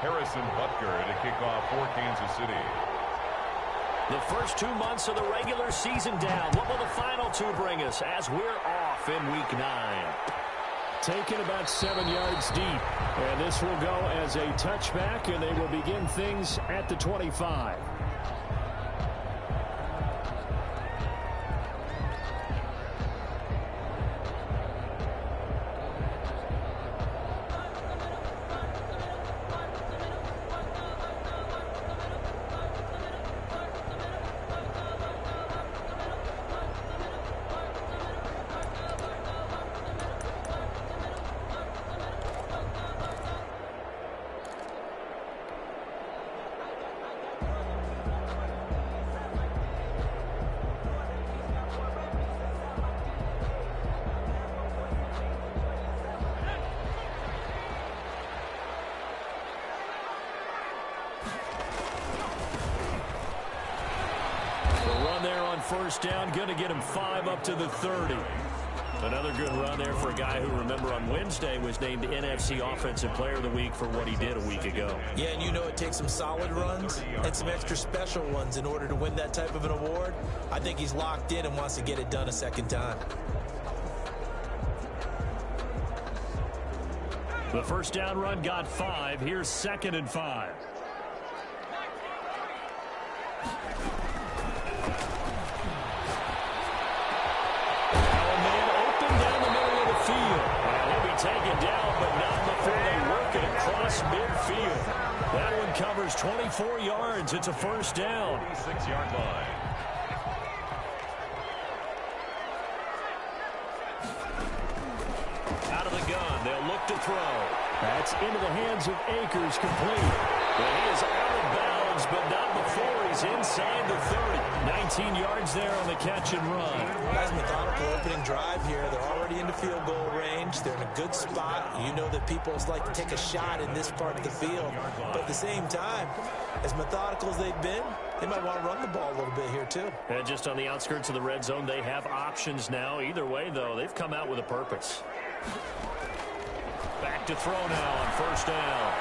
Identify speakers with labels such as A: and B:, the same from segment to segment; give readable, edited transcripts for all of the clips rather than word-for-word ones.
A: Harrison Butker to kick off for Kansas City.
B: The first 2 months of the regular season down. What will the final two bring us as we're off in Week 9?
C: Taken about 7 yards deep. And this will go as a touchback, and they will begin things at the 25. First down, going to get him 5 up to the 30. Another good run there for a guy who, remember, on Wednesday was named NFC Offensive Player of the Week for what he did a week ago.
D: Yeah, and you know it takes some solid runs and some extra special ones in order to win that type of an award. I think he's locked in and wants to get it done a second time.
C: The first down run got 5. Here's 2nd and 5.
B: Taken down, but not before they work it across midfield. That one covers 24 yards. It's a first down.
A: 36-yard line.
B: Out of the gun, they'll look to throw.
C: That's into the hands of Akers, complete.
B: But he is out of bounds, but not before he's inside the 30. 19 yards there on the catch and run.
D: Nice methodical opening drive here. They're already into field goal range. They're in a good spot. You know that people like to take a shot in this part of the field. But at the same time, as methodical as they've been, they might want to run the ball a little bit here too.
B: And just on the outskirts of the red zone, they have options now. Either way, though, they've come out with a purpose. Back to throw now on first down.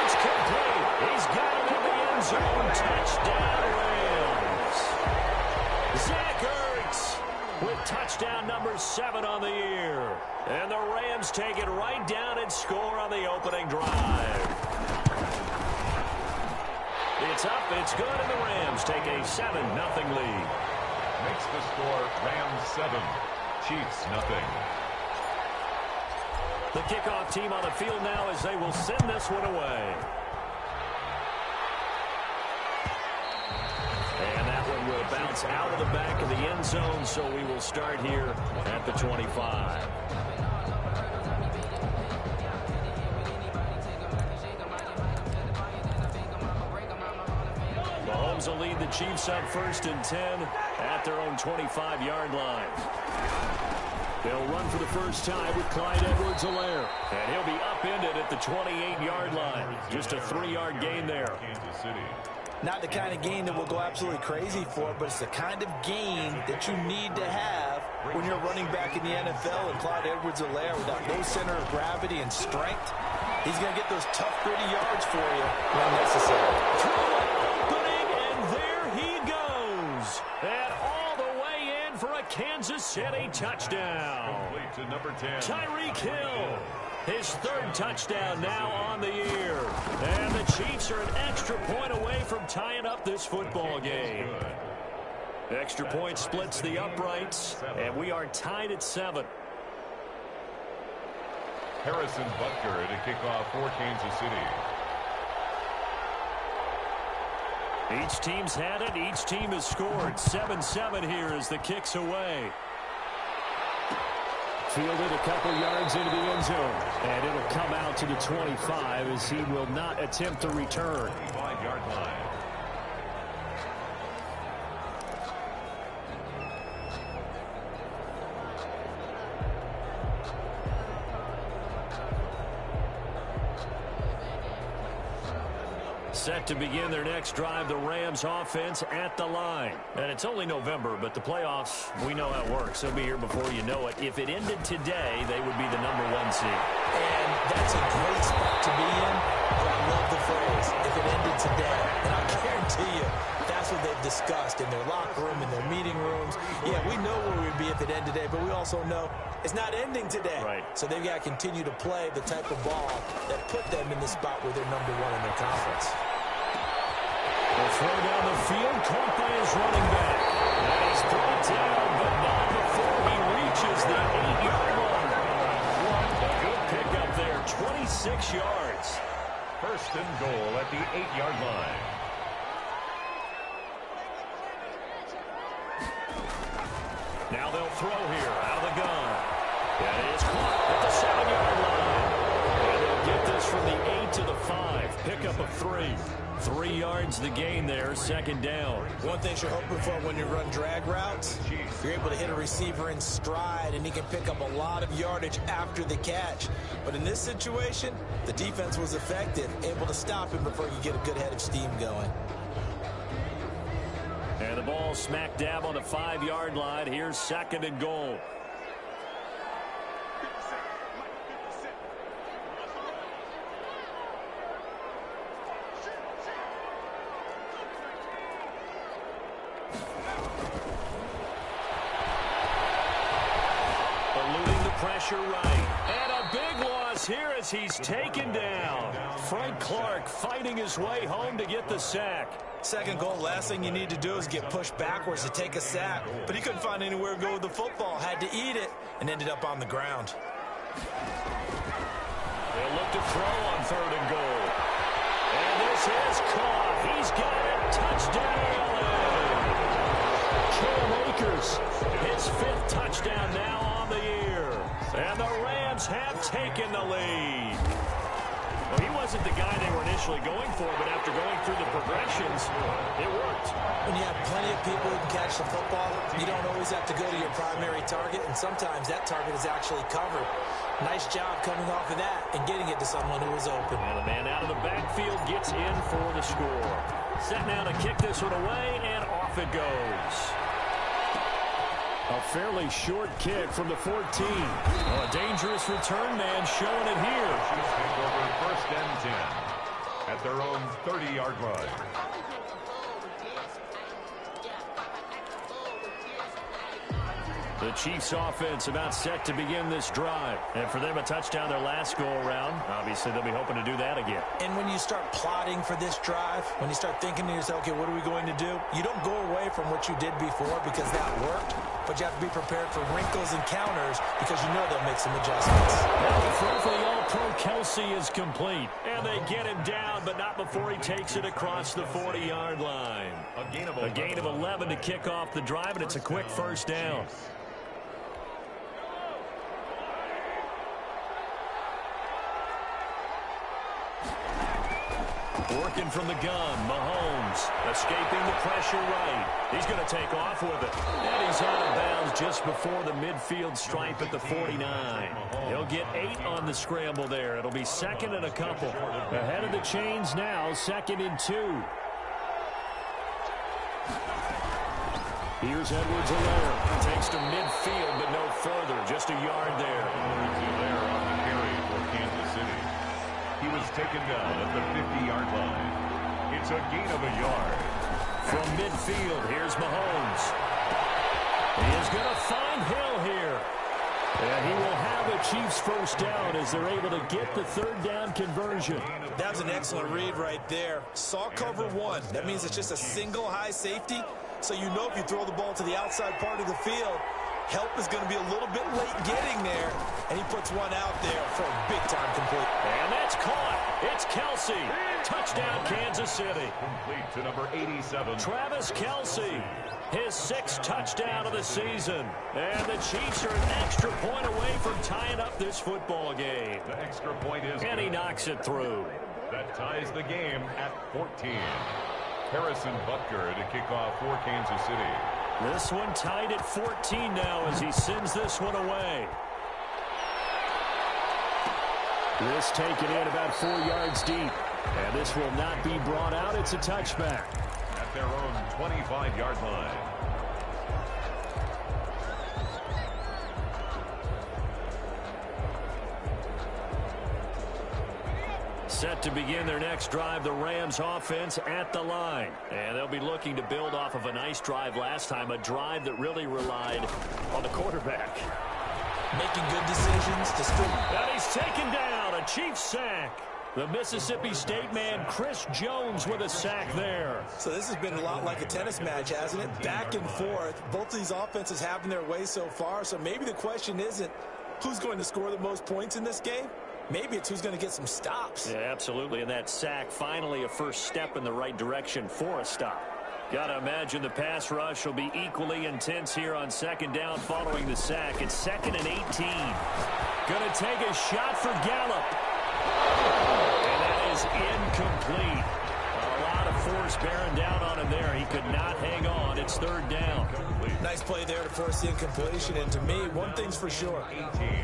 B: It's complete. He's got it in the end zone. Touchdown, Rams. Zach Ertz with touchdown number 7 on the year. And the Rams take it right down and score on the opening drive. It's up, it's good, and the Rams take a 7-0 lead.
A: Makes the score Rams 7, Chiefs 0.
B: The kickoff team on the field now as they will send this one away. And that one will bounce out of the back of the end zone, so we will start here at the 25. Mahomes will lead the Chiefs up 1st and 10 at their own 25-yard line. They'll run for the first time with Clyde Edwards-Helaire. And he'll be upended at the 28-yard line. Just a 3-yard gain there.
A: Kansas City.
D: Not the kind of gain that we'll go absolutely crazy for, but it's the kind of gain that you need to have when you're running back in the NFL. And Clyde Edwards-Helaire, with that low center of gravity and strength, he's going to get those tough, gritty yards for you when necessary.
B: Opening, and there he goes. And all the way in for a Kansas City touchdown.
A: Complete to number 10.
B: Tyreek Hill. His 3rd touchdown now on the year. And the Chiefs are an extra point away from tying up this football game. Extra point splits the uprights, and we are tied at 7.
A: Harrison Butker to kick off for Kansas City.
B: Each team's had it. Each team has scored. 7-7 here as the kick's away.
C: Fielded a couple yards into the end zone. And it'll come out to the 25 as he will not attempt to return.
A: 5-yard line.
B: Set to begin their next drive, the Rams offense at the line. And it's only November, but the playoffs, we know how it works. They'll be here before you know it. If it ended today, they would be the #1 seed.
D: And that's a great spot to be in. in their locker room, in their meeting rooms. Yeah, we know where we'd be if it ended today, but we also know it's not ending today.
C: Right.
D: So they've got to continue to play the type of ball that put them in the spot where they're #1 in their conference.
C: They'll throw down the field, caught by his running back. And he's brought down, but not before he reaches the 8-yard line. A good pickup there, 26 yards.
A: First and goal at the 8-yard line.
C: Now they'll throw here out of the gun. And it is caught at the 7-yard line. And they'll get this from the 8 to the 5. Pickup of 3. 3 yards the gain there, second down.
D: One thing you're hoping for when you run drag routes, you're able to hit a receiver in stride, and he can pick up a lot of yardage after the catch. But in this situation, the defense was effective, able to stop him before you get a good head of steam going.
C: And the ball smack dab on the 5-yard line. Here's second and goal. Pressure right. And a big loss here as he's taken down. Frank Clark fighting his way home to get the sack.
D: Second goal, last thing you need to do is get pushed backwards to take a sack. But he couldn't find anywhere to go with the football, had to eat it, and ended up on the ground.
C: They'll look to throw on third and goal. And this is caught. He's got it. Touchdown, LA. Cam Akers, his 5th touchdown now on the year. And the Rams have taken the lead. Well, he wasn't the guy they were initially going for, but after going through the progressions, it worked.
D: When you have plenty of people who can catch the football, you don't always have to go to your primary target, and sometimes that target is actually covered. Nice job coming off of that and getting it to someone who was open.
C: And the man out of the backfield gets in for the score. Set now to kick this one away, and off it goes. A fairly short kick from the 14. Oh, a dangerous return man showing it here.
A: Chiefs take over first and 10 at their own 30-yard line.
C: The Chiefs offense about set to begin this drive. And for them, a touchdown their last go-around. Obviously, they'll be hoping to do that again.
D: And when you start plotting for this drive, when you start thinking to yourself, okay, what are we going to do? You don't go away from what you did before because that worked, but you have to be prepared for wrinkles and counters because you know they'll make some adjustments.
C: Now the throw for the All-Pro Kelsey is complete. And they get him down, but not before he takes it across the 40-yard line.
A: A gain of
C: 11 to kick off the drive, and it's a quick first down. Working from the gun, Mahomes escaping the pressure right. He's going to take off with it. And he's out of bounds just before the midfield stripe at the 49. He'll get 8 on the scramble there. It'll be second and a couple. Ahead of the chains now, second and 2. Here's Edwards-Helaire. Takes to midfield, but no further. Just a yard there.
A: Helaire on the carry for Kansas City. He was taken down at the 50-yard line. It's a gain of a yard.
C: From midfield, here's Mahomes. He is going to find Hill here. And he will have a Chiefs first down as they're able to get the third down conversion.
D: That was an excellent read right there. Saw cover 1. That means it's just a single high safety. So you know if you throw the ball to the outside part of the field, help is going to be a little bit late getting there. And he puts one out there for a big-time complete.
C: And that's caught. It's Kelsey. Touchdown, Kansas City.
A: Complete to number 87.
C: Travis Kelsey, his 6th touchdown of the season. And the Chiefs are an extra point away from tying up this football game.
A: The extra point is
C: and he knocks it through.
A: That ties the game at 14. Harrison Butker to kick off for Kansas City.
C: This one tied at 14 now as he sends this one away. This taken in about 4 yards deep. And this will not be brought out. It's a touchback.
A: At their own 25-yard line.
C: Set to begin their next drive, the Rams offense at the line. And they'll be looking to build off of a nice drive last time, a drive that really relied on the quarterback.
D: Making good decisions to still...
C: And he's taken down, a Chiefs sack. The Mississippi State man, Chris Jones, with a sack there.
D: So this has been a lot like a tennis match, hasn't it? Back and forth. Both of these offenses having their way so far. So maybe the question isn't who's going to score the most points in this game. Maybe it's who's going to get some stops.
C: Yeah, absolutely. And that sack, finally a first step in the right direction for a stop. Got to imagine the pass rush will be equally intense here on second down following the sack. It's 2nd and 18. Going to take a shot for Gallup. And that is incomplete. A lot of force bearing down on him there. He could not hang on. It's 3rd down.
D: Nice play there to force the incompletion. And to me, one thing's for sure.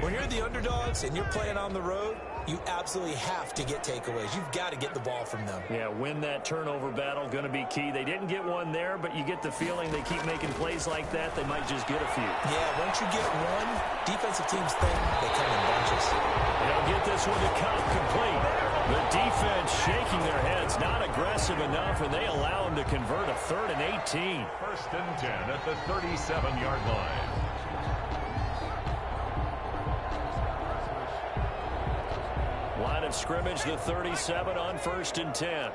D: When you're the underdogs and you're playing on the road, you absolutely have to get takeaways. You've got to get the ball from them.
C: Yeah, win that turnover battle, going to be key. They didn't get one there, but you get the feeling they keep making plays like that, they might just get a few.
D: Yeah, once you get one, defensive teams think they come in bunches.
C: They'll get this one to Cobb complete. The defense shaking their heads, not aggressive enough, and they allow them to convert a 3rd and 18.
A: 1st and 10 at the 37-yard line.
C: Line of scrimmage, the 37 on 1st and 10.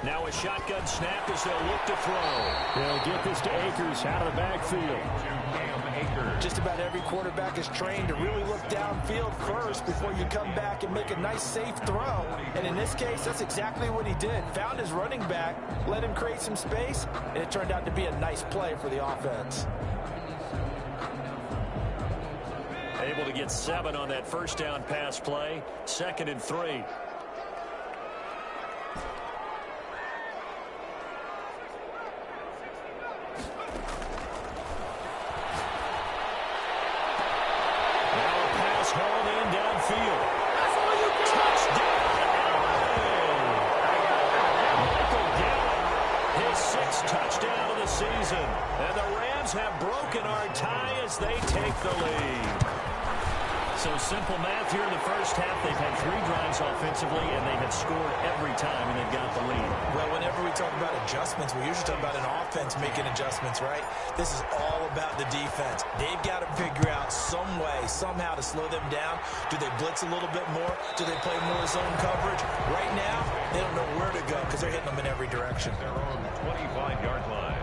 C: Now a shotgun snap as they'll look to throw. They'll get this to Akers out of the backfield.
D: Just about every quarterback is trained to really look downfield first before you come back and make a nice, safe throw. And in this case, that's exactly what he did. Found his running back, let him create some space, and it turned out to be a nice play for the offense.
C: Able to get 7 on that first down pass play. 2nd and 3. Touchdown of the season. And the Rams have broken our tie as they take the lead. So simple math here in the first half. They've had 3 drives offensively, and they have scored every time, and they've got the lead.
D: Well, whenever we talk about adjustments, we usually talk about an offense making adjustments, right? This is all about the defense. They've got to figure out some way, somehow to slow them down. Do they blitz a little bit more? Do they play more zone coverage? Right now, they don't know where to go because they're hitting them in every direction.
A: Their own 25-yard line.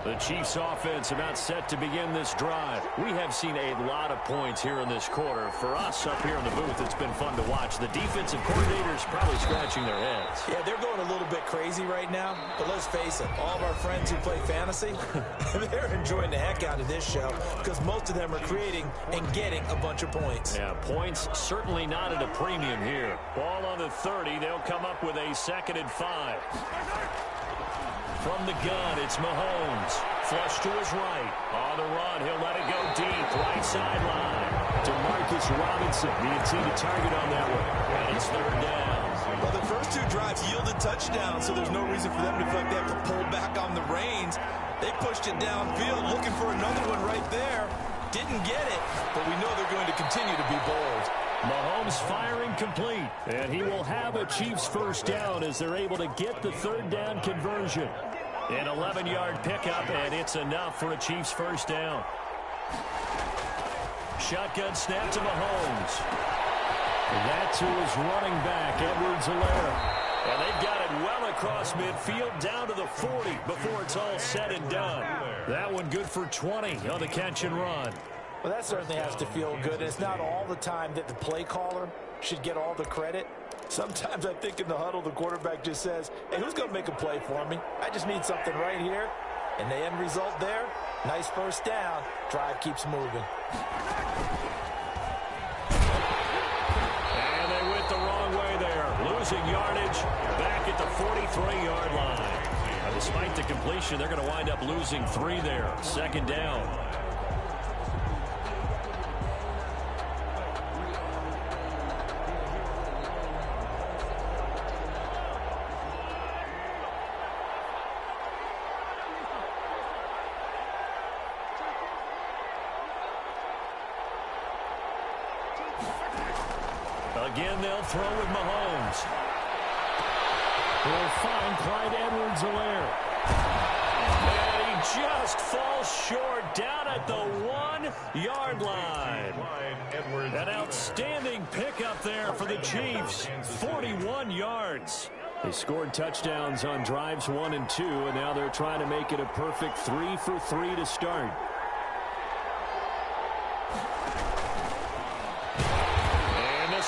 C: The Chiefs offense about set to begin this drive. We have seen a lot of points here in this quarter. For us up here in the booth, it's been fun to watch. The defensive coordinators probably scratching their heads.
D: Yeah, they're going a little bit crazy right now. But let's face it, all of our friends who play fantasy, they're enjoying the heck out of this show because most of them are creating and getting a bunch of points.
C: Yeah, points certainly not at a premium here. Ball on the 30. They'll come up with a 2nd and 5. From the gun, it's Mahomes. Flush to his right. On the run, he'll let it go deep. Right sideline. Demarcus Robinson, the intended target on that one. And it's 3rd down.
D: Well, the first 2 drives yielded touchdowns, so there's no reason for them to feel like they have to pull back on the reins. They pushed it downfield, looking for another one right there. Didn't get it, but we know they're going to continue to be bold.
C: Mahomes firing complete, and he will have a Chiefs first down as they're able to get the 3rd down conversion. An 11-yard pickup, and it's enough for a Chiefs first down. Shotgun snap to Mahomes. That's who is running back, Edwards-Helaire. And they've got it well across midfield down to the 40 before it's all said and done. That one good for 20 on the catch and run.
D: Well, that certainly has to feel good. It's not all the time that the play caller should get all the credit. Sometimes I think in the huddle, the quarterback just says, hey, who's going to make a play for me? I just need something right here. And the end result there, nice first down. Drive keeps moving.
C: And they went the wrong way there. Losing yardage back at the 43-yard line. Despite the completion, they're going to wind up losing 3 there. Second down. Again, they'll throw with Mahomes. Will find Clyde Edwards-Helaire. And he just falls short down at the 1-yard line. An outstanding pickup there for the Chiefs. 41 yards. They scored touchdowns on drives 1 and 2, and now they're trying to make it a perfect 3 for 3 to start.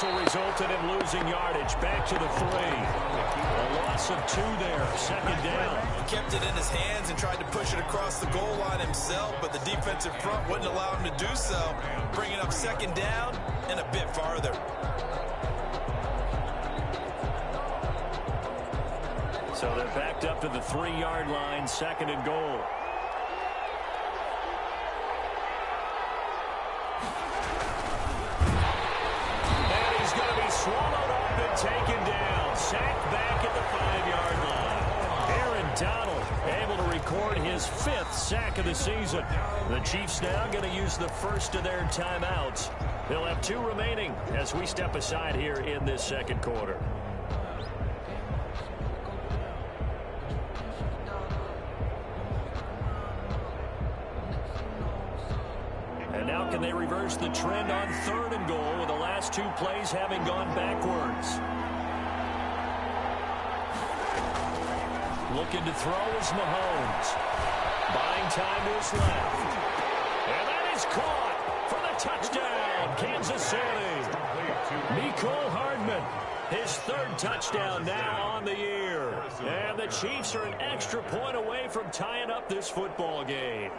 C: Will result in him losing yardage. Back to the 3. A loss of 2 there. Second down.
D: He kept it in his hands and tried to push it across the goal line himself, but the defensive front wouldn't allow him to do so. Bringing up second down and a bit farther.
C: So they're backed up to the 3-yard line. Second and goal. Swallowed up and taken down. Sacked back at the 5-yard line. Aaron Donald able to record his 5th sack of the season. The Chiefs now going to use the first of their timeouts. They'll have 2 remaining as we step aside here in this second quarter. And now can they reverse the trend on 3rd and goal with the last 2 plays having gone backwards? Looking to throw is Mahomes. Buying time to his left. And that is caught for the touchdown, Kansas City. Mecole Hardman, his 3rd touchdown now on the year. And the Chiefs are an extra point away from tying up this football game.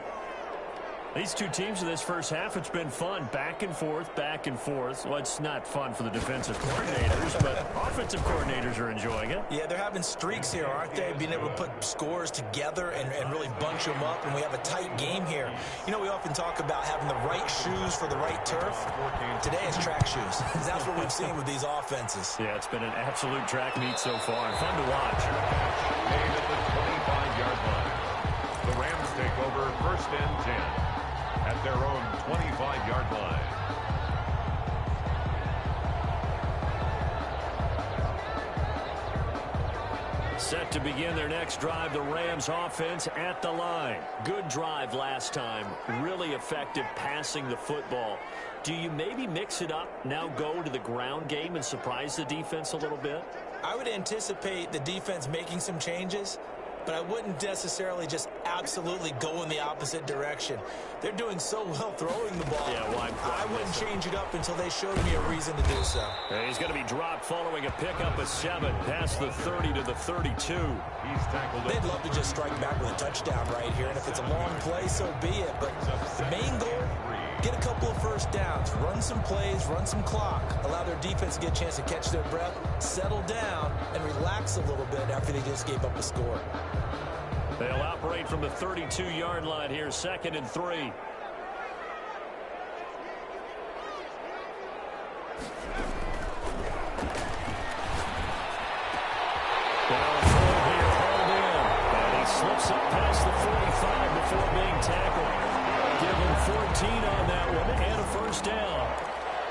C: These 2 teams in this first half, it's been fun. Back and forth, back and forth. Well, it's not fun for the defensive coordinators, but offensive coordinators are enjoying it.
D: Yeah, they're having streaks here, aren't they? Being able to put scores together and really bunch them up, and we have a tight game here. You know, we often talk about having the right shoes for the right turf. Today it's track shoes. That's what we've seen with these offenses.
C: Yeah, it's been an absolute track meet so far, and fun to watch.
A: Made at the 25-yard line. The Rams take over 1st and 10. At their own 25-yard line.
C: Set to begin their next drive, the Rams offense at the line. Good drive last time. Really effective passing the football. Do you maybe mix it up, now go to the ground game and surprise the defense a little bit?
D: I would anticipate the defense making some changes, but I wouldn't necessarily just absolutely go in the opposite direction. They're doing so well throwing the ball.
C: Yeah,
D: I wouldn't change it up until they showed me a reason to do so.
C: And he's going to be dropped following a pickup of 7 past the 30 to the 32.
A: He's tackled.
D: They'd love to just strike back with a touchdown right here, and if it's a long play, so be it. But the main goal, get a couple of first downs, run some plays, run some clock, allow their defense to get a chance to catch their breath, settle down, and relax a little bit after they just gave up a score.
C: They'll operate from the 32-yard line here, 2nd and 3. Down throw here, hauled in. And he slips up past the 45 before being tackled. Give him 14 on that one and a first down.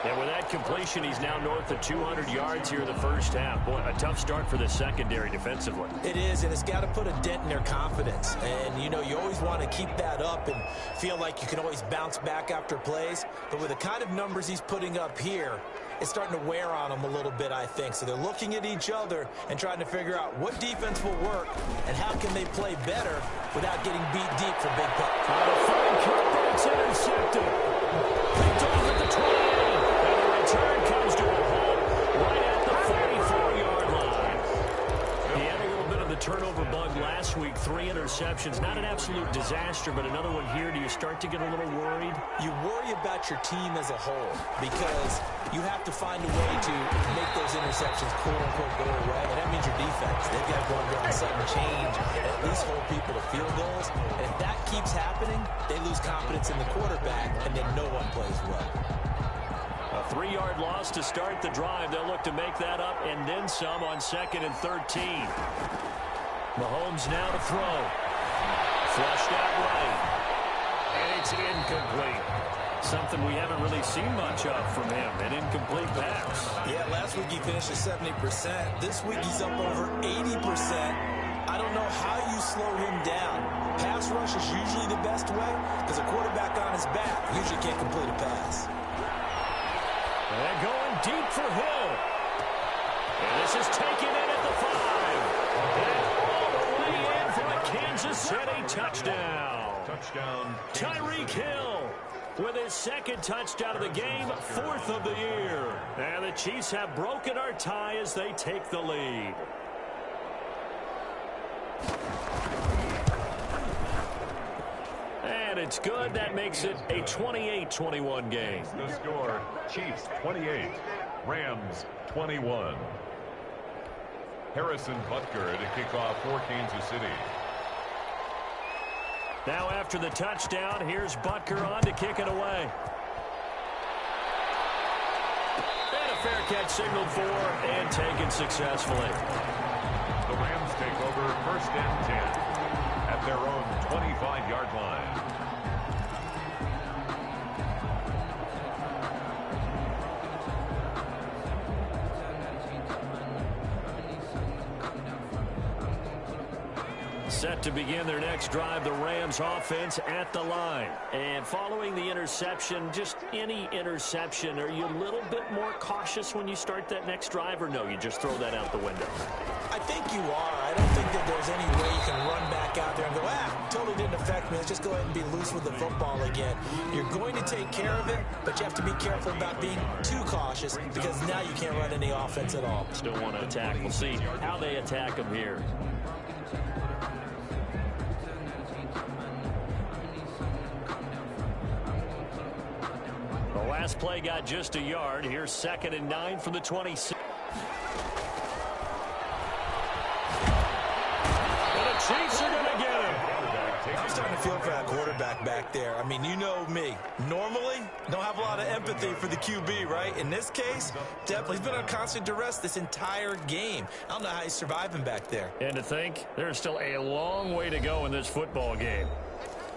C: And with that completion, he's now north of 200 yards here in the first half. Boy, a tough start for the secondary defensively.
D: It is, and it's got to put a dent in their confidence. And, you know, you always want to keep that up and feel like you can always bounce back after plays. But with the kind of numbers he's putting up here, it's starting to wear on them a little bit, I think. So they're looking at each other and trying to figure out what defense will work and how can they play better without getting beat deep for big plays.
C: A fine kick, but it's intercepted. Picked off at the 28. And the return comes to a halt right at the 44-yard line. He had a little bit of the turnover bug last week, 3 interceptions. Not an absolute disaster, but another one here. Do you start to get a little worried?
D: You worry about your team as a whole because you have to find a way to make those interceptions, quote-unquote, go away. And that means your defense. They've got to go under a sudden change and at least hold people to field goals. And if that keeps happening, they lose confidence in the quarterback, and then no one plays well.
C: A 3-yard loss to start the drive. They'll look to make that up and then some on 2nd and 13. Mahomes now to throw. Flushed out right. And it's incomplete. Something we haven't really seen much of from him, an incomplete pass.
D: Yeah, last week he finished at 70%. This week he's up over 80%. I don't know how you slow him down. Pass rush is usually the best way because a quarterback on his back usually can't complete a pass.
C: And going deep for Hill. And this is taken in at the 5. And all the way in for a Kansas City touchdown.
A: Touchdown.
C: Tyreek Hill with his 2nd touchdown of the game, 4th of the year. And the Chiefs have broken our tie as they take the lead. And it's good. That makes it a 28-21 game.
A: The score, Chiefs 28, Rams 21. Harrison Butker to kick off for Kansas City.
C: Now after the touchdown, here's Butker on to kick it away. And a fair catch signaled for and taken successfully.
A: The Rams take over 1st and 10 at their own 25-yard line.
C: Set to begin their next drive, the Rams offense at the line. And following the interception, just any interception, are you a little bit more cautious when you start that next drive, or no, you just throw that out the window?
D: I think you are. I don't think that there's any way you can run back out there and go, totally didn't affect me. Let's just go ahead and be loose with the football again. You're going to take care of it, but you have to be careful about being too cautious because now you can't run any offense at all.
C: Still want to attack. We'll see how they attack them here. The last play got just a yard. Here's 2nd and 9 from the 26. And the Chiefs are going to get him.
D: I'm starting to feel for that quarterback back there. I mean, you know me. Normally, don't have a lot of empathy for the QB, right? In this case, definitely. He's been on constant duress this entire game. I don't know how he's surviving back there.
C: And to think, there's still a long way to go in this football game.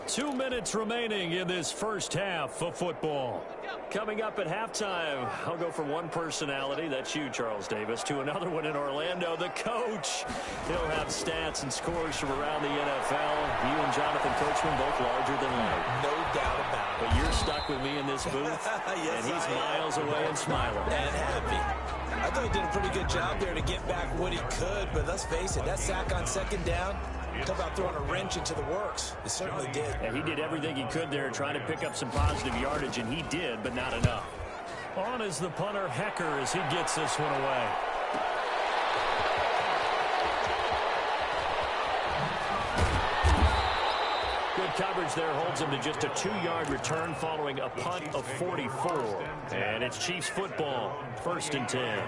C: 2 minutes remaining in this first half of football. Coming up at halftime, I'll go from one personality, that's you, Charles Davis, to another one in Orlando, the coach. He'll have stats and scores from around the NFL. You and Jonathan Coachman both larger than life.
D: No doubt about it.
C: But you're stuck with me in this booth,
D: yes,
C: and he's miles away and smiling.
D: And happy. I thought he did a pretty good job there to get back what he could, but let's face it, that sack on 2nd down, talk about throwing a wrench into the works. It certainly did.
C: And he did everything he could there trying to pick up some positive yardage, and he did, but not enough. On is the punter, Hecker, as he gets this one away. Good coverage there holds him to just a 2-yard return following a punt of 44. And it's Chiefs football, 1st and 10.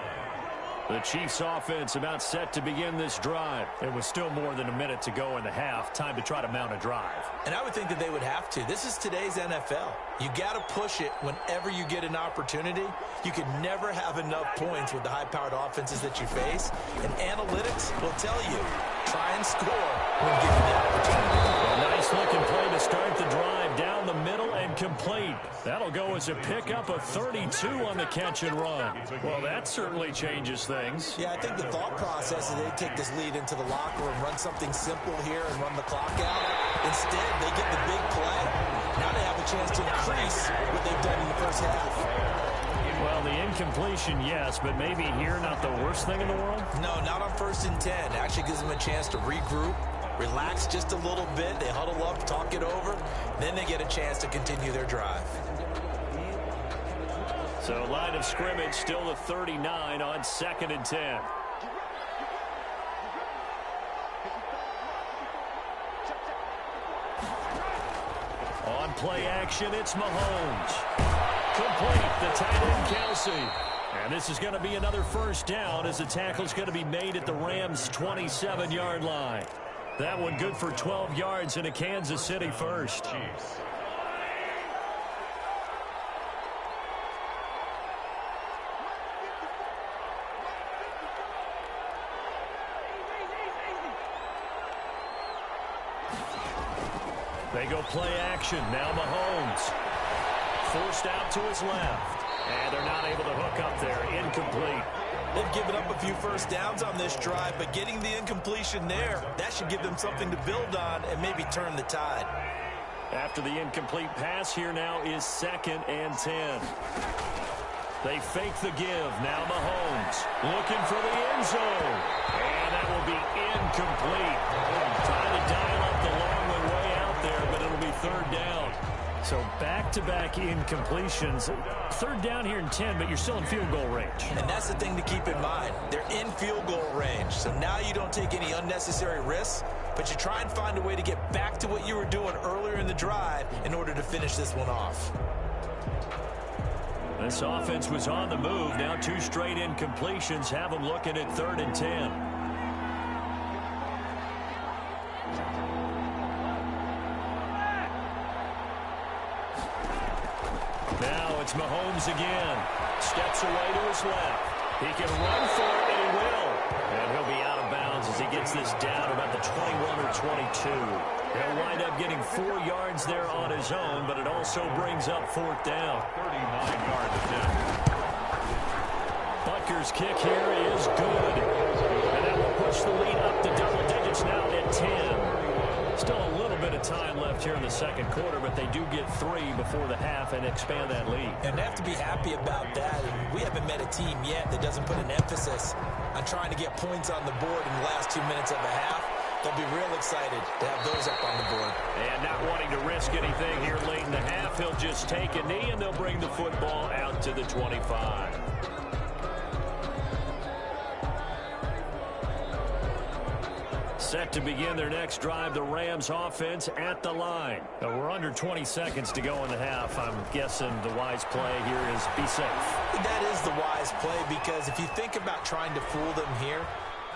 C: The Chiefs offense about set to begin this drive. It was still more than a minute to go in the half. Time to try to mount a drive.
D: And I would think that they would have to. This is today's NFL. You got to push it whenever you get an opportunity. You can never have enough points with the high-powered offenses that you face. And analytics will tell you, try and score when given the opportunity.
C: Nice-looking play to start the drive down the middle and complete. That'll go as a pickup of 32 on the catch and run. Well, that certainly changes things.
D: Yeah, I think the thought process is they take this lead into the locker room, run something simple here and run the clock out. Instead, they get the big play. Now they have a chance to increase what they've done in the first half.
C: Well, the incompletion, yes, but maybe here not the worst thing in the world?
D: No, not on 1st and 10. It actually gives them a chance to regroup, relax just a little bit. They huddle up, talk it over. Then they get a chance to continue their drive.
C: So line of scrimmage still the 39 on 2nd and 10. On play action, it's Mahomes. Complete, the tight end, Kelsey. And this is going to be another first down as the tackle's going to be made at the Rams' 27-yard line. That one good for 12 yards and a Kansas City first. They go play action. Now Mahomes. Forced out to his left. And they're not able to hook up there. Incomplete.
D: They've given up a few first downs on this drive, but getting the incompletion there, that should give them something to build on and maybe turn the tide.
C: After the incomplete pass, here now is 2nd and 10. They fake the give. Now Mahomes looking for the end zone. And that will be incomplete. Trying to dial up the long way out there, but it'll be 3rd down. So back-to-back incompletions. 3rd down here in 10, but you're still in field goal range.
D: And that's the thing to keep in mind. They're in field goal range. So now you don't take any unnecessary risks, but you try and find a way to get back to what you were doing earlier in the drive in order to finish this one off.
C: This offense was on the move. Now 2 straight incompletions have them looking at 3rd and 10. Now it's Mahomes again. Steps away to his left. He can run for it, and he will. And he'll be out of bounds as he gets this down about the 21 or 22. He'll wind up getting 4 yards there on his own, but it also brings up 4th down.
A: 39-yard attempt.
C: Butker's kick here is good. And that will push the lead up to double digits now at 10. Still a little bit of time left here in the 2nd quarter, but they do get 3 before the half and expand that lead.
D: And they have to be happy about that. And we haven't met a team yet that doesn't put an emphasis on trying to get points on the board in the last 2 minutes of a half. They'll be real excited to have those up on the board.
C: And not wanting to risk anything here late in the half, he'll just take a knee and they'll bring the football out to the 25. Set to begin their next drive, the Rams offense at the line. Now we're under 20 seconds to go in the half. I'm guessing the wise play here is be safe.
D: That is the wise play, because if you think about trying to fool them here,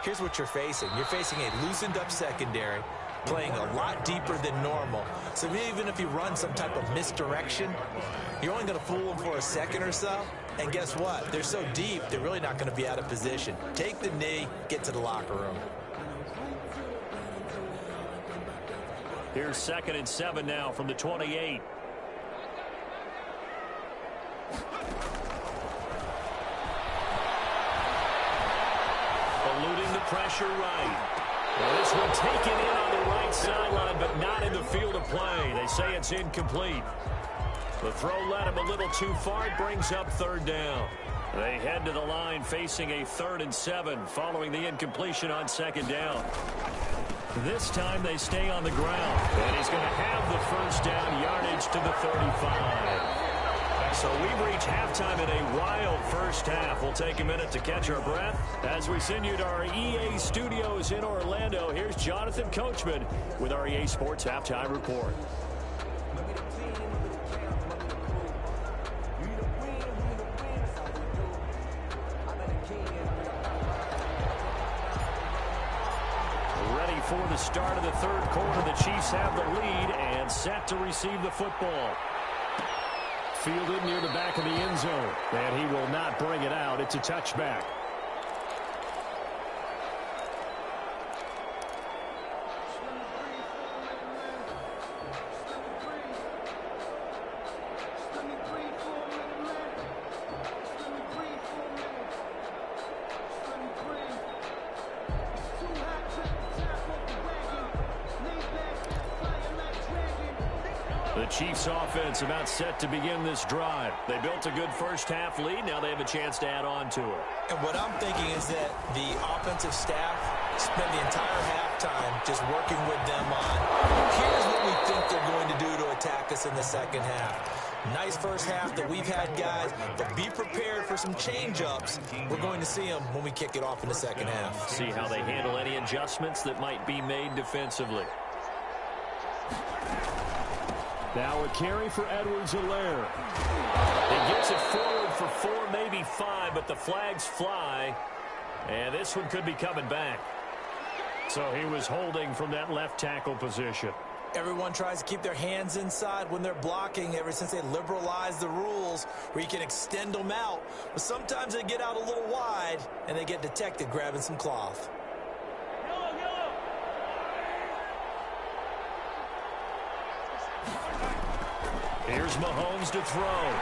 D: here's what you're facing. You're facing a loosened up secondary, playing a lot deeper than normal. So even if you run some type of misdirection, you're only going to fool them for a second or so. And guess what? They're so deep, they're really not going to be out of position. Take the knee, get to the locker room.
C: Here's 2nd and 7 now from the 28. Eluding the pressure right. Well, this one taken in on the right sideline, but not in the field of play. They say it's incomplete. The throw led him a little too far. It brings up 3rd down. They head to the line facing a 3rd and 7 following the incompletion on 2nd down. This time they stay on the ground. And he's going to have the first down, yardage to the 35. So we reach halftime in a wild first half. We'll take a minute to catch our breath as we send you to our EA studios in Orlando. Here's Jonathan Coachman with our EA Sports Halftime Report. For the start of the 3rd quarter, the Chiefs have the lead and set to receive the football. Fielded near the back of the end zone, and he will not bring it out. It's a touchback. The Chiefs offense about set to begin this drive. They built a good first half lead. Now they have a chance to add on to it.
D: And what I'm thinking is that the offensive staff spent the entire halftime just working with them on, here's what we think they're going to do to attack us in the 2nd half. Nice first half that we've had, guys, but be prepared for some change-ups. We're going to see them when we kick it off in the 2nd half.
C: See how they handle any adjustments that might be made defensively. Now a carry for Edwards-Helaire. He gets it forward for 4, maybe 5, but the flags fly. And this one could be coming back. So he was holding from that left tackle position.
D: Everyone tries to keep their hands inside when they're blocking ever since they liberalized the rules where you can extend them out. But sometimes they get out a little wide and they get detected grabbing some cloth.
C: Here's Mahomes to throw.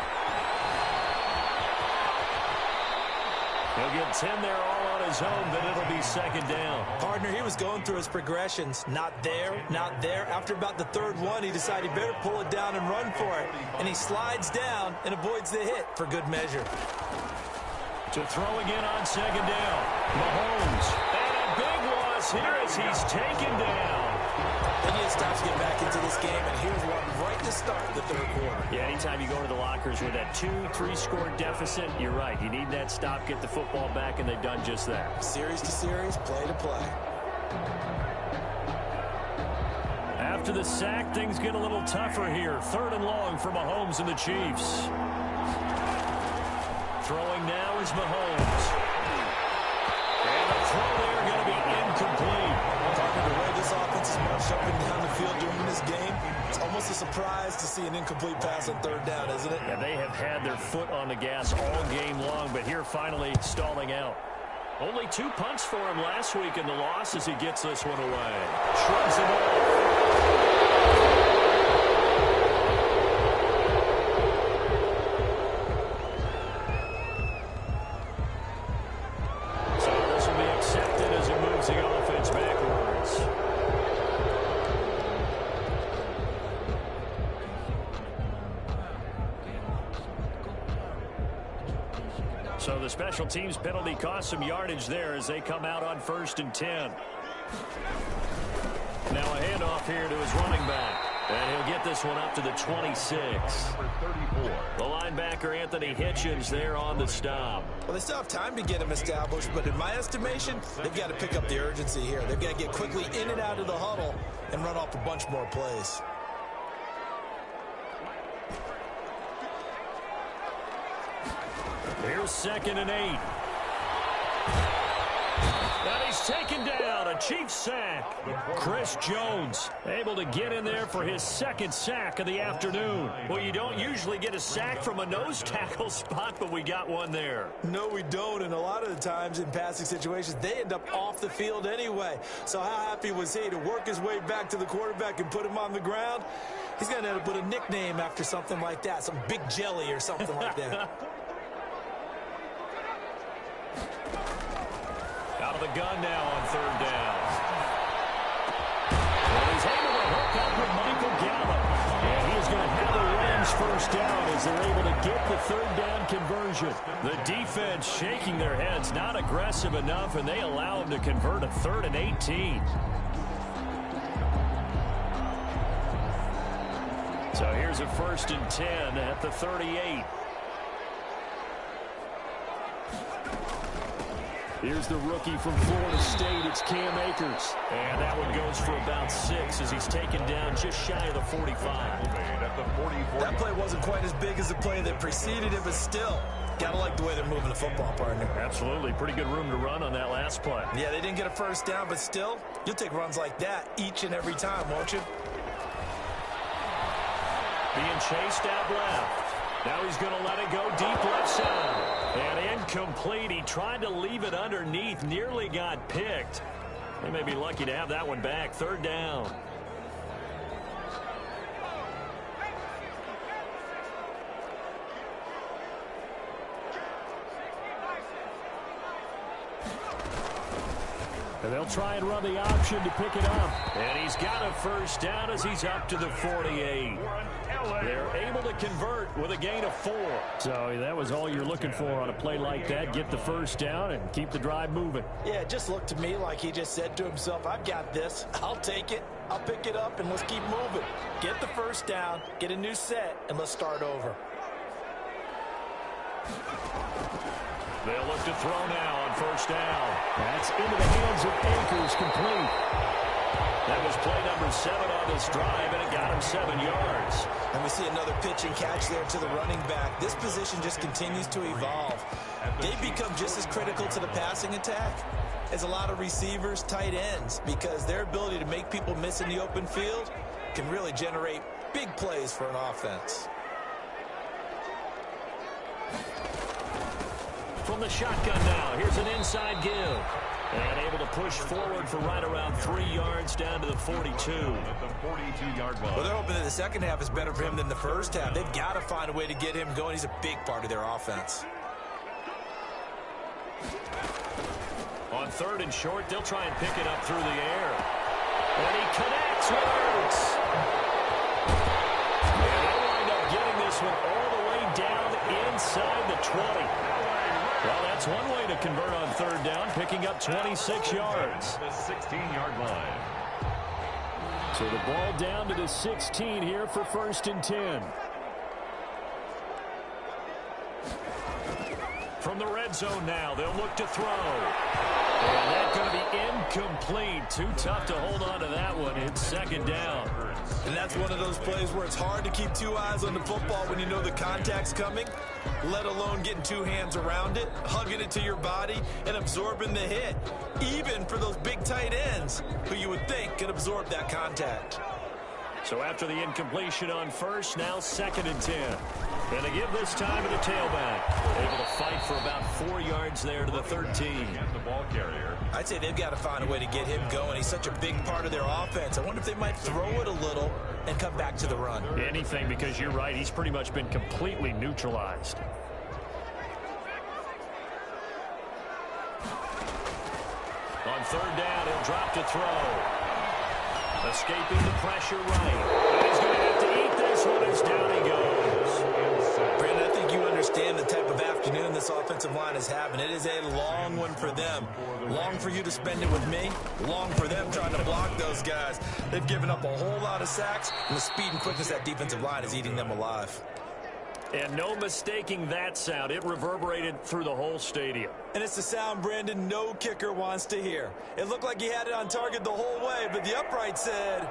C: He'll get 10 there all on his own, but it'll be second down.
D: Partner, he was going through his progressions. Not there, not there. After about the third one, he decided he better pull it down and run for it. And he slides down and avoids the hit for good measure.
C: To throw again on second down. Mahomes. And a big loss here as he's taken down.
D: They need to stop to get back into this game, and here's one right to start the third quarter.
C: Yeah, anytime you go to the lockers with that 2-3 score deficit, you're right. You need that stop, get the football back, and they've done just that.
D: Series to series, play to play.
C: After the sack, things get a little tougher here. Third and long for Mahomes and the Chiefs. Throwing now is Mahomes. And the throw there going to be incomplete.
D: The way this offense is marched up and down the field during this game, it's almost a surprise to see an incomplete pass on third down, isn't it?
C: Yeah, they have had their foot on the gas all game long, but here finally stalling out. Only 2 punts for him last week in the loss as he gets this one away. Shrugs it off. So the special teams penalty cost some yardage there as they come out on 1st and 10. Now a handoff here to his running back. And he'll get this one up to the 26. The linebacker, Anthony Hitchens, there on the stop.
D: Well, they still have time to get him established, but in my estimation, they've got to pick up the urgency here. They've got to get quickly in and out of the huddle and run off a bunch more plays.
C: Here's 2nd and 8. And he's taken down. A Chiefs sack. Chris Jones able to get in there for his 2nd sack of the afternoon. Well, you don't usually get a sack from a nose tackle spot, but we got one there.
D: No, we don't. And a lot of the times in passing situations, they end up off the field anyway. So how happy was he to work his way back to the quarterback and put him on the ground? He's going to end up with a nickname after something like that, some Big Jelly or something like that.
C: Out of the gun now on 3rd down. And he's able to hook up with Michael Gallup. And he's going to have the Rams 1st down as they're able to get the 3rd down conversion. The defense shaking their heads, not aggressive enough, and they allow him to convert a 3rd and 18. So here's a 1st and 10 at the 38. Here's the rookie from Florida State. It's Cam Akers. And that one goes for about 6 as he's taken down just shy of the 45.
D: That play wasn't quite as big as the play that preceded it, but still, got to like the way they're moving the football, partner.
C: Absolutely. Pretty good room to run on that last play.
D: Yeah, they didn't get a 1st down, but still, you'll take runs like that each and every time, won't you?
C: Being chased out left. Now he's going to let it go deep left side. And incomplete. He tried to leave it underneath. Nearly got picked. They may be lucky to have that one back. 3rd down. And they'll try and run the option to pick it up. And he's got a 1st down as he's up to the 48. They're able to convert with a gain of 4. So that was all you're looking for on a play like that. Get the 1st down and keep the drive moving.
D: Yeah, it just looked to me like he just said to himself, I've got this. I'll take it. I'll pick it up, and let's keep moving. Get the 1st down, get a new set, and let's start over.
C: They'll look to throw now on 1st down. That's into the hands of Akers, complete. That was play number 7 on this drive, and it got him 7 yards.
D: And we see another pitch and catch there to the running back. This position just continues to evolve. They become just as critical to the passing attack as a lot of receivers, tight ends, because their ability to make people miss in the open field can really generate big plays for an offense.
C: From the shotgun now, here's an inside give. And able to push forward for right around 3 yards down to the 42.
A: At the 42-yard line.
D: Well, they're hoping that the second half is better for him than the first half. They've got to find a way to get him going. He's a big part of their offense.
C: On 3rd and short, they'll try and pick it up through the air. And he connects, works. And they'll wind up getting this one all the way down inside the 20. Well, that's one way to convert on 3rd down, picking up 26 yards.
A: The 16-yard line.
C: So the ball down to the 16 here for 1st and 10. From the red zone now, they'll look to throw. And that's going to be incomplete. Too tough to hold on to that one. It's 2nd down.
D: And that's one of those plays where it's hard to keep 2 eyes on the football when you know the contact's coming, let alone getting 2 hands around it, hugging it to your body, and absorbing the hit, even for those big tight ends who you would think could absorb that contact.
C: So after the incompletion on 1st, now 2nd and 10. And they give this time to the tailback. Able to fight for about 4 yards there to the 13.
A: And the ball carrier.
D: I'd say they've got to find a way to get him going. He's such a big part of their offense. I wonder if they might throw it a little and come back to the run.
C: Anything, because you're right. He's pretty much been completely neutralized. On 3rd down, he'll drop to throw. Escaping the pressure right. He's going to have to eat this one as down he goes.
D: Brandon, I think you understand the type of afternoon this offensive line is having. It is a long one for them. Long for you to spend it with me. Long for them trying to block those guys. They've given up a whole lot of sacks, and the speed and quickness of that defensive line is eating them alive.
C: And no mistaking that sound. It reverberated through the whole stadium.
D: And it's the sound, Brandon, no kicker wants to hear. It looked like he had it on target the whole way, but the upright said,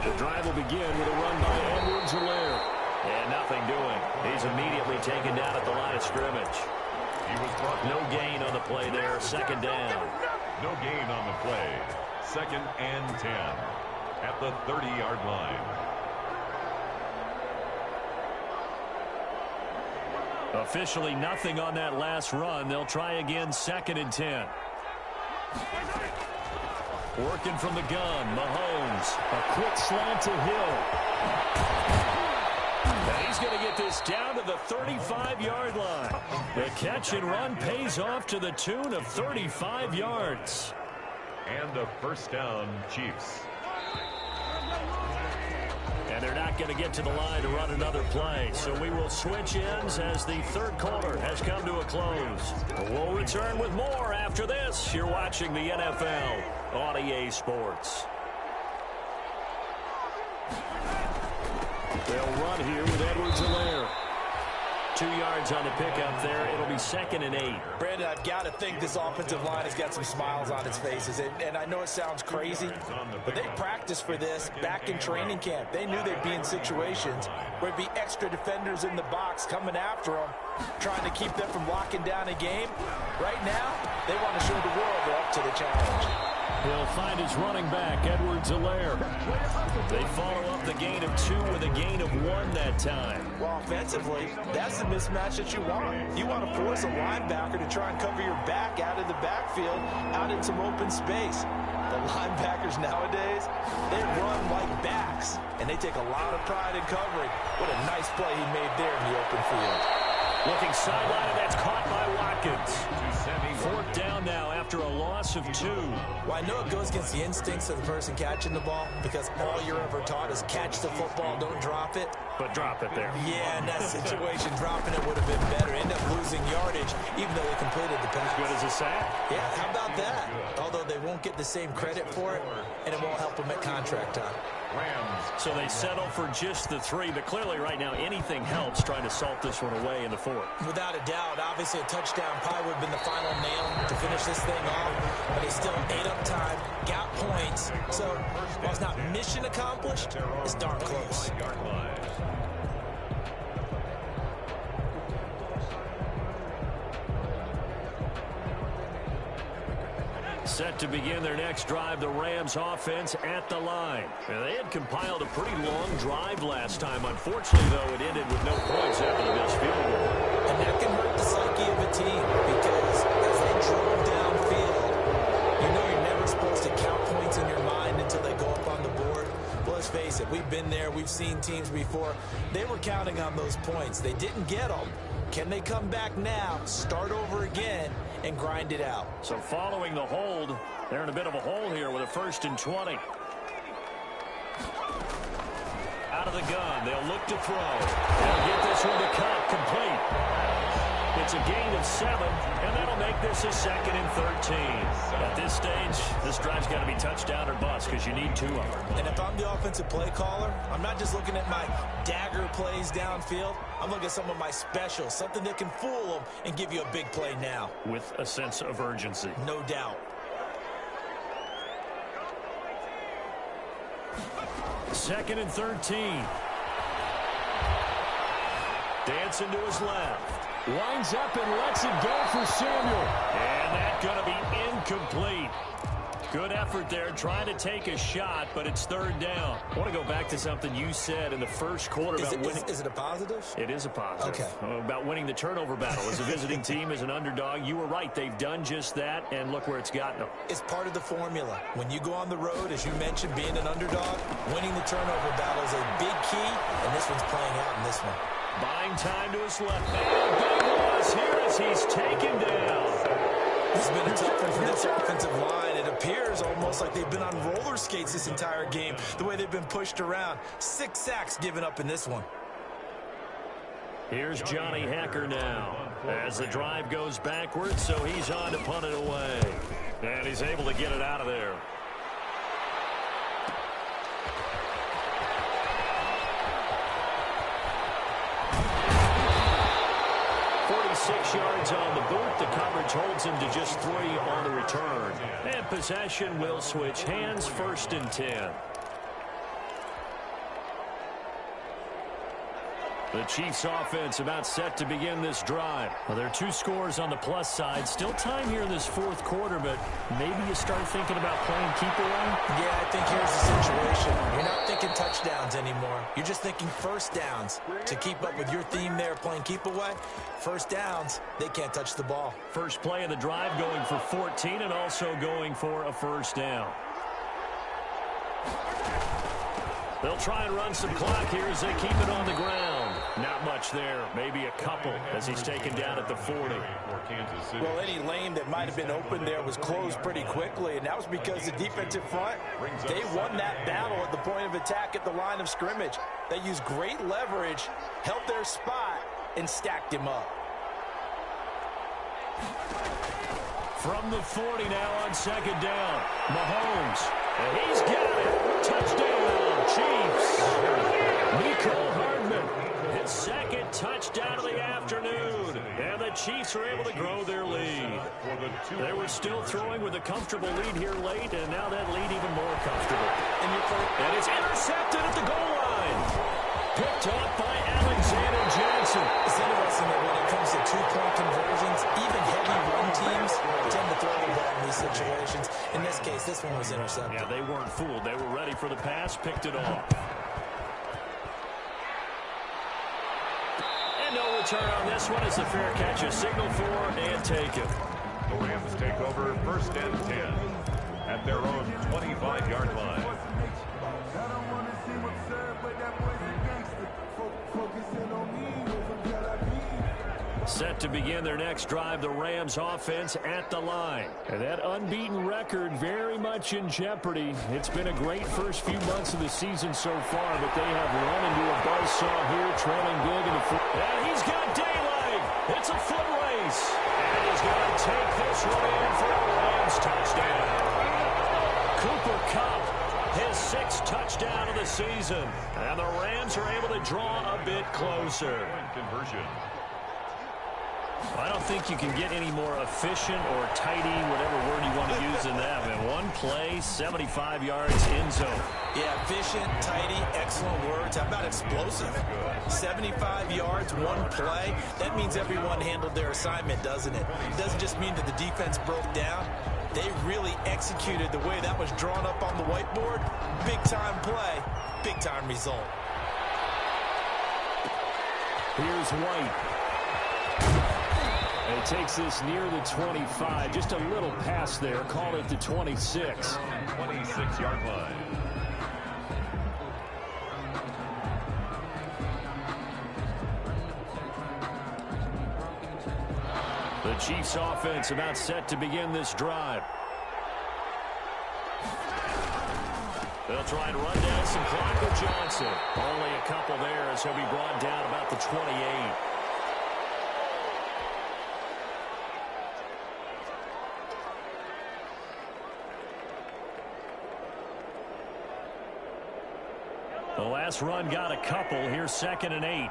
C: The drive will begin with a run by Edwards-Helaire. And nothing doing. He's immediately taken down at the line of scrimmage.
A: He was brought
C: No gain on the play there. 2nd down.
A: No gain on the play. 2nd and 10 at the 30-yard line.
C: Officially nothing on that last run. They'll try again 2nd and 10. Working from the gun, Mahomes. A quick slant to Hill. And he's going to get this down to the 35-yard line. The catch and run pays off to the tune of 35 yards.
A: And a 1st down, Chiefs.
C: And they're not going to get to the line to run another play. So we will switch ends as the 3rd quarter has come to a close. We'll return with more after this. You're watching the NFL on EA Sports. They'll run here with Edwards-Helaire. 2 yards on the pickup there. It'll be 2nd and 8.
D: Brandon, I've got to think this offensive line has got some smiles on its faces. And I know it sounds crazy, but they practiced for this back in training camp. They knew they'd be in situations where there'd be extra defenders in the box coming after them, trying to keep them from locking down a game. Right now, they want to show the world they're up to the challenge.
C: He'll find his running back, Edwards-Helaire. They follow up the gain of 2 with a gain of 1 that time.
D: Well, offensively, that's the mismatch that you want. You want to force a linebacker to try and cover your back out of the backfield, out in some open space. The linebackers nowadays, they run like backs, and they take a lot of pride in covering. What a nice play he made there in the open field.
C: Looking sideline, and that's caught by Watkins. 4th down now after a loss of 2.
D: Well, I know it goes against the instincts of the person catching the ball because all you're ever taught is catch the football, don't drop it.
C: but drop it there.
D: Yeah, in that situation, dropping it would have been better. End up losing yardage, even though they completed the pass.
C: As good as a sack.
D: Yeah, how about that? Although they won't get the same credit for it, and it won't help them at contract time.
C: So they settle for just the 3, but clearly right now anything helps trying to salt this one away in the 4th.
D: Without a doubt, obviously a touchdown probably would have been the final nail to finish this thing off, but they still ate up time, got points, so while it's not mission accomplished, it's darn close.
C: Set to begin their next drive, the Rams offense at the line. And they had compiled a pretty long drive last time. Unfortunately, though, it ended with no points after the missed field goal.
D: And that can hurt the psyche of a team because as they drove downfield, you know you're never supposed to count points in your mind until they go up on the board. Well, let's face it, we've been there. We've seen teams before. They were counting on those points. They didn't get them. Can they come back now, start over again, and grind it out?
C: So following the hold, they're in a bit of a hole here with a 1st and 20. Out of the gun, they'll look to throw. They'll get this one to cut complete. It's a gain of 7, and that'll make this a 2nd and 13. At this stage, this drive's got to be touchdown or bust because you need 2 of them.
D: And if I'm the offensive play caller, I'm not just looking at my dagger plays downfield. I'm looking at some of my specials, something that can fool them and give you a big play now.
C: With a sense of urgency.
D: No doubt.
C: 2nd and 13. Dancing to his left. Winds up and lets it go for Samuel. And that's going to be incomplete. Good effort there, trying to take a shot, but it's 3rd down. I want to go back to something you said in the first quarter about winning.
D: Is it a positive?
C: It is a positive.
D: Okay.
C: About winning the turnover battle. As a visiting team, as an underdog, you were right. They've done just that, and look where it's gotten them.
D: It's part of the formula. When you go on the road, as you mentioned, being an underdog, winning the turnover battle is a big key, and this one's playing out in this one.
C: Buying time to his left. Man, big loss here as he's taken down.
D: This has been a tough one for this offensive line. It appears almost like they've been on roller skates this entire game, the way they've been pushed around. 6 sacks given up in this one.
C: Here's Johnny Hacker now as the drive goes backwards, so he's on to punt it away. And he's able to get it out of there. 6 yards on the boot. The coverage holds him to just 3 on the return. And possession will switch hands, 1st and 10. The Chiefs offense about set to begin this drive. Well, there are 2 scores on the plus side. Still time here in this 4th quarter, but maybe you start thinking about playing keep away?
D: Yeah, I think here's the situation. You're not thinking touchdowns anymore. You're just thinking 1st downs. To keep up with your theme there, playing keep away, 1st downs, they can't touch the ball.
C: First play of the drive going for 14 and also going for a 1st down. They'll try and run some clock here as they keep it on the ground. Not much there. Maybe a couple as he's taken down at the 40.
D: Well, any lane that might have been open there was closed pretty quickly, and that was because the defensive front, they won that battle at the point of attack at the line of scrimmage. They used great leverage, held their spot, and stacked him up.
C: From the 40 now on 2nd down. Mahomes. And he's got it. Touchdown, Chiefs. Mecole Hardman. His 2nd touchdown of the afternoon. And the Chiefs are able to grow their lead. They were still throwing with a comfortable lead here late, and now that lead even more comfortable. And it's intercepted at the goal line. Picked up by Alexander Johnson.
D: It's interesting that when it comes to 2-point conversions, even heavy run teams tend to throw the ball in these situations. In this case, this one was intercepted.
C: Yeah, they weren't fooled. They were ready for the pass, picked it off. And no return on this one as the fair catch is signaled for and taken.
A: The Rams take over 1st and 10 at their own 25-yard line.
C: Set to begin their next drive, the Rams offense at the line. And that unbeaten record very much in jeopardy. It's been a great first few months of the season so far, but they have run into a buzzsaw here, trailing big in the foot. And he's got DLeague. It's a foot race. And he's going to take this one in for a Rams touchdown. Cooper Kupp, his 6th touchdown of the season. And the Rams are able to draw a bit closer.
A: Conversion.
C: I don't think you can get any more efficient or tidy, whatever word you want to use in that. Man, one play, 75 yards in zone.
D: Yeah, efficient, tidy, excellent words. How about explosive? 75 yards, one play. That means everyone handled their assignment, doesn't it? It doesn't just mean that the defense broke down. They really executed the way that was drawn up on the whiteboard. Big-time play, big-time result.
C: Here's White. And he takes this near the 25. Just a little pass there. Call it the 26.
A: 26-yard line.
C: The Chiefs offense about set to begin this drive. They'll try and run down some clock with Johnson. Only a couple there as he'll be brought down about the 28. The last run got a couple. Here's 2nd and 8.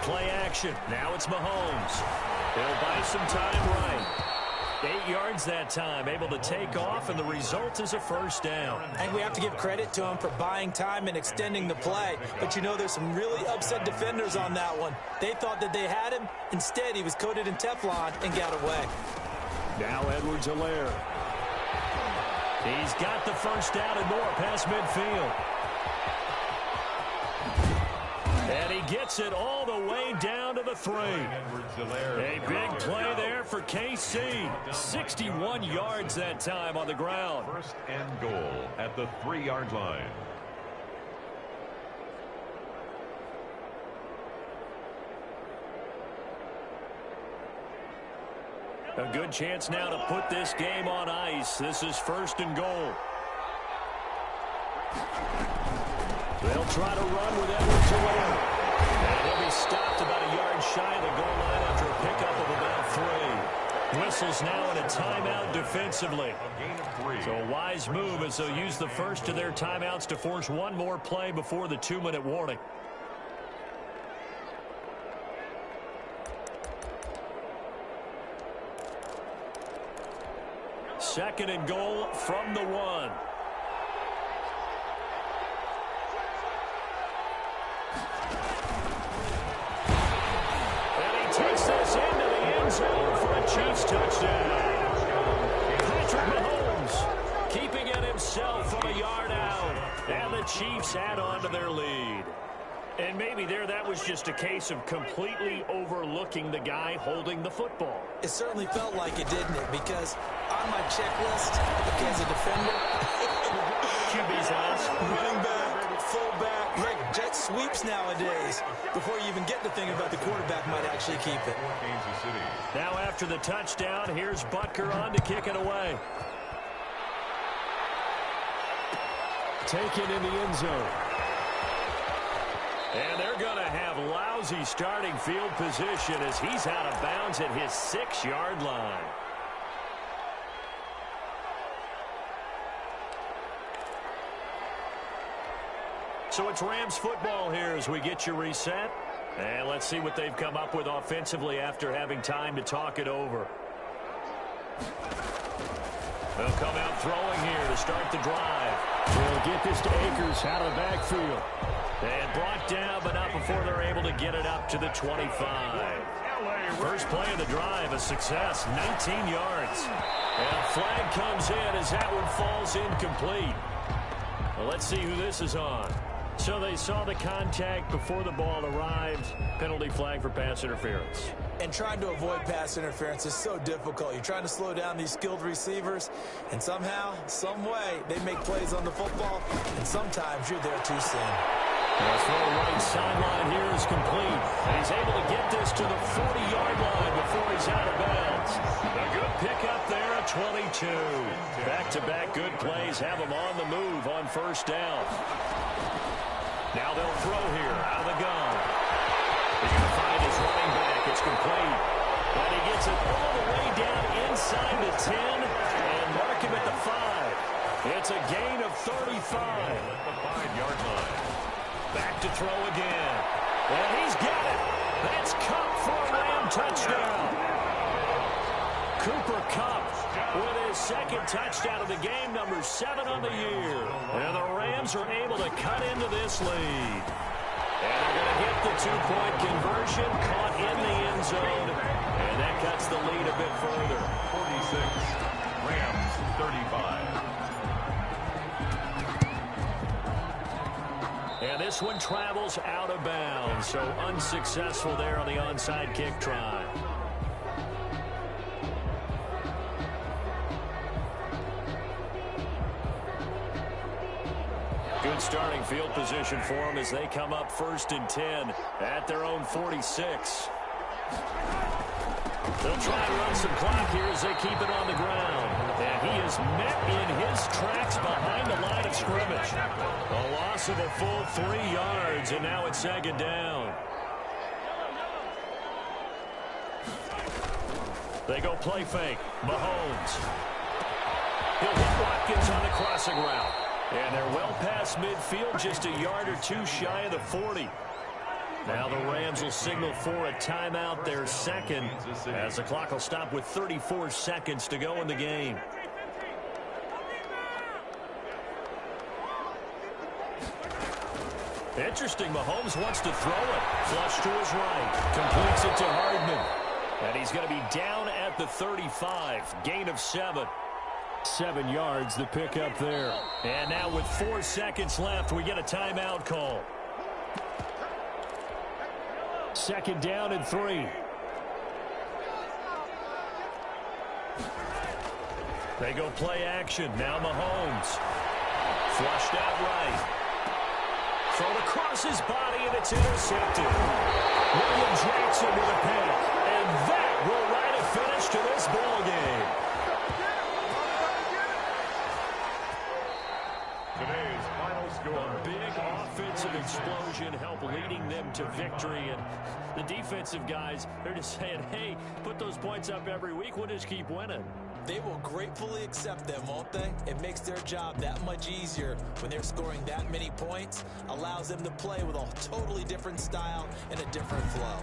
C: Play action. Now it's Mahomes. He'll buy some time right. 8 yards that time. Able to take off, and the result is a first down.
D: I think we have to give credit to him for buying time and extending the play. But, you know, there's some really upset defenders on that one. They thought that they had him. Instead, he was coated in Teflon and got away.
C: Now Edwards-Helaire. He's got the first down and more past midfield. And he gets it all the way down to the 3. A big play there for KC. 61 yards that time on the ground.
A: 1st and goal at the 3-yard line.
C: A good chance now to put this game on ice. This is 1st and goal. They'll try to run with Edwards-Helaire. And he'll be stopped about a yard shy of the goal line after a pickup of about 3. Whistles now in a timeout defensively.
A: A gain of 3.
C: So a wise move as they'll use the first of their timeouts to force one more play before the 2-minute warning. Second and goal from the 1. And he takes this into the end zone for a Chiefs touchdown. Patrick Mahomes keeping it himself from a yard out. And the Chiefs add on to their lead. And maybe there that was just a case of completely overlooking the guy holding the football.
D: It certainly felt like it, didn't it? Because on my checklist, as a defender,
C: QB's house.
D: running back, fullback, heck, jet sweeps nowadays. Before you even get to thinking about the quarterback might actually keep it.
A: Kansas City.
C: Now after the touchdown, here's Butker on to kick it away. Taken in the end zone. And they're going to have lousy starting field position as he's out of bounds at his 6-yard line. So it's Rams football here as we get you reset. And let's see what they've come up with offensively after having time to talk it over. They'll come out throwing here to start the drive. They'll get this to Akers out of the backfield. And brought down, but not before they're able to get it up to the 25. First play of the drive, a success, 19 yards. And a flag comes in as that one falls incomplete. Well, let's see who this is on. So they saw the contact before the ball arrived. Penalty flag for pass interference.
D: And trying to avoid pass interference is so difficult. You're trying to slow down these skilled receivers, and somehow, some way, they make plays on the football, and sometimes you're there too soon.
C: The throw right sideline here is complete. And he's able to get this to the 40-yard line before he's out of bounds. A good pickup there at 22. Back-to-back good plays have him on the move on first down. Now they'll throw here out of the gun. He's going to find his running back. It's complete. And he gets it all the way down inside the 10 and mark him at the 5. It's a gain of 35.
A: At the 5-yard line.
C: Back to throw again. And he's got it. That's Kupp for a Ram touchdown. Cooper Kupp with his second touchdown of the game, number 7 on the year. And the Rams are able to cut into this lead. And they're going to get the 2-point conversion, caught in the end zone. And that cuts the lead a bit further.
A: 46, Rams 35.
C: And this one travels out of bounds, so unsuccessful there on the onside kick try. Good starting field position for them as they come up 1st and 10 at their own 46. They'll try and run some clock here as they keep it on the ground. And he is met in his tracks behind the line of scrimmage. A loss of a full 3 yards, and now it's 2nd down. They go play fake. Mahomes. He'll hit Watkins on the crossing route. And they're well past midfield, just a yard or 2 shy of the 40. Now the Rams will signal for a timeout, their second, as the clock will stop with 34 seconds to go in the game. Interesting, Mahomes wants to throw it. Flush to his right. Completes it to Hardman. And he's going to be down at the 35. Gain of 7. 7 yards, the pickup there. And now with 4 seconds left, we get a timeout call. 2nd down and 3. They go play action. Now Mahomes. Flushed out right. Thrown across his body, and it's intercepted. William Jackson with a pick. And that will write a finish to this ball game.
A: Today's final score.
C: A big offensive explosion helped leading them to victory. And the defensive guys, they're just saying, hey, put those points up every week. We'll just keep winning.
D: They will gratefully accept them, won't they? It makes their job that much easier when they're scoring that many points. Allows them to play with a totally different style and a different flow.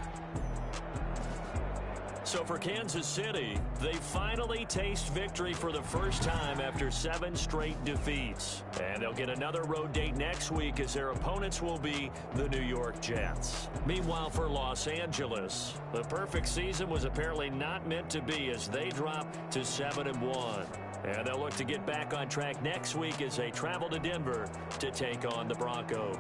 C: So for Kansas City, they finally taste victory for the first time after 7 straight defeats. And they'll get another road date next week as their opponents will be the New York Jets. Meanwhile, for Los Angeles, the perfect season was apparently not meant to be as they drop to 7-1. And they'll look to get back on track next week as they travel to Denver to take on the Broncos.